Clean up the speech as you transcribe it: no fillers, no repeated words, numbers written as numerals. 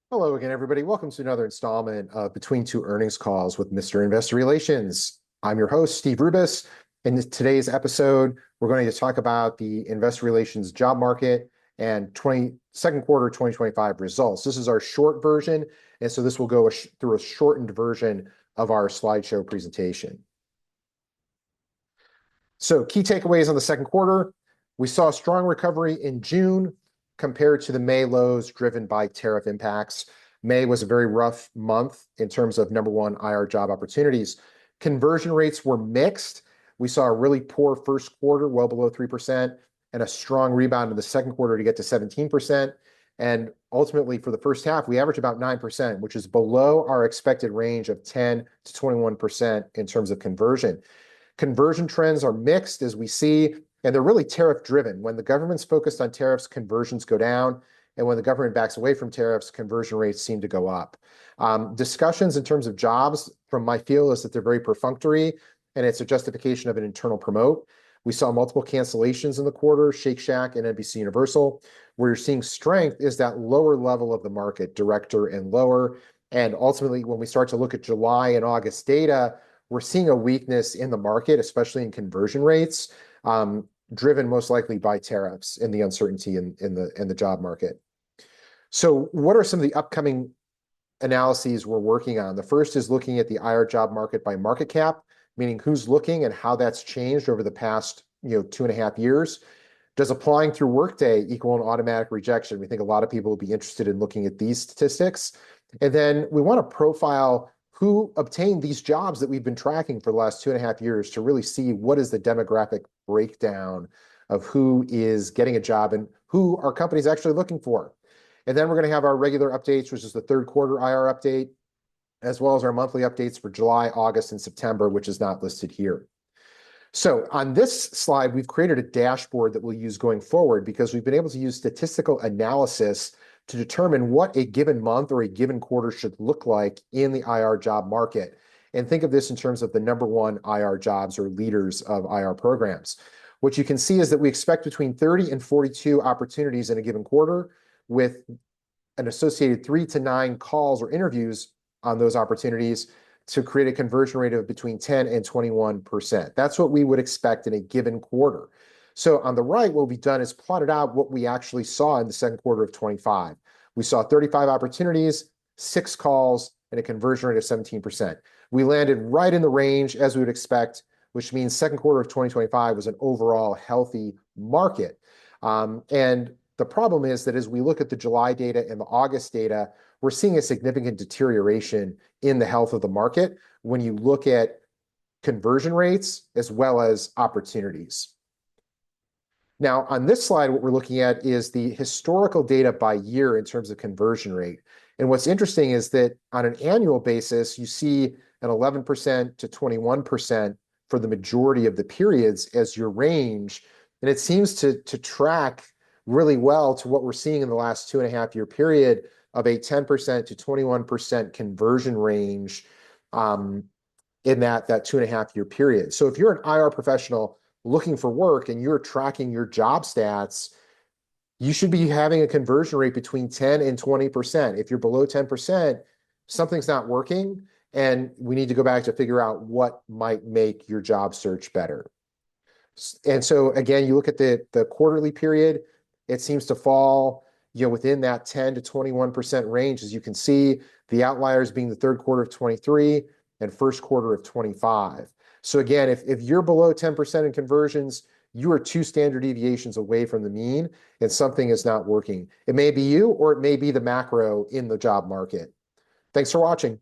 Hello again, everybody. Welcome to another installment of Between Two Earnings Calls with Mr. Investor Relations. I'm your host, 𝗕𝗵𝘃𝗀𝘀. In today's episode, we're going to talk about the investor relations job market and second quarter 2025 results. This is our short version, and so this will go through a shortened version of our slideshow presentation. So key takeaways on the second quarter. We saw a strong recovery in June compared to the May lows driven by tariff impacts. May was a very rough month in terms of number one IR job opportunities. Conversion rates were mixed. We saw a really poor first quarter, well below 3%, and a strong rebound in the second quarter to get to 17%. And ultimately, for the first half, we averaged about 9%, which is below our expected range of 10 to 21% in terms of conversion. Conversion trends are mixed, as we see, and they're really tariff driven. When the government's focused on tariffs, conversions go down. And when the government backs away from tariffs, conversion rates seem to go up. Discussions in terms of jobs from my field is that they're very perfunctory, and it's a justification of an internal promote. We saw multiple cancellations in the quarter, Shake Shack and NBC Universal. Where you're seeing strength is that lower level of the market, director and lower. And ultimately, when we start to look at July and August data, we're seeing a weakness in the market, especially in conversion rates, driven most likely by tariffs and the uncertainty in the job market. So what are some of the upcoming analyses we're working on? The first is looking at the IR job market by market cap, meaning who's looking and how that's changed over the past 2.5 years. Does applying through Workday equal an automatic rejection? We think a lot of people will be interested in looking at these statistics. And then we want to profile who obtained these jobs that we've been tracking for the last 2.5 years to really see what is the demographic breakdown of who is getting a job and who our company's actually looking for. And then we're going to have our regular updates, which is the third quarter IR update, as well as our monthly updates for July, August, and September, which is not listed here. So on this slide, we've created a dashboard that we'll use going forward because we've been able to use statistical analysis to determine what a given month or a given quarter should look like in the IR job market. And think of this in terms of the number one IR jobs or leaders of IR programs. What you can see is that we expect between 30 and 42 opportunities in a given quarter with an associated 3 to 9 calls or interviews on those opportunities to create a conversion rate of between 10 and 21%. That's what we would expect in a given quarter. So on the right, what we've done is plotted out what we actually saw in the second quarter of 25. We saw 35 opportunities, 6 calls, and a conversion rate of 17%. We landed right in the range as we would expect, which means second quarter of 2025 was an overall healthy market. And the problem is that as we look at the July data and the August data, we're seeing a significant deterioration in the health of the market when you look at conversion rates as well as opportunities. Now, on this slide, what we're looking at is the historical data by year in terms of conversion rate. And what's interesting is that on an annual basis, you see an 11% to 21% for the majority of the periods as your range. And it seems to track really well to what we're seeing in the last 2.5 year period of a 10% to 21% conversion range in that 2.5 year period. So if you're an IR professional looking for work and you're tracking your job stats, you should be having a conversion rate between 10 and 20%. If you're below 10%, something's not working, and we need to go back to figure out what might make your job search better. And so again, you look at the quarterly period, it seems to fall within that 10 to 21% range. As you can see, the outliers being the third quarter of 23 and first quarter of 25. So again, if you're below 10% in conversions, you are 2 standard deviations away from the mean, and something is not working. It may be you, or it may be the macro in the job market. Thanks for watching.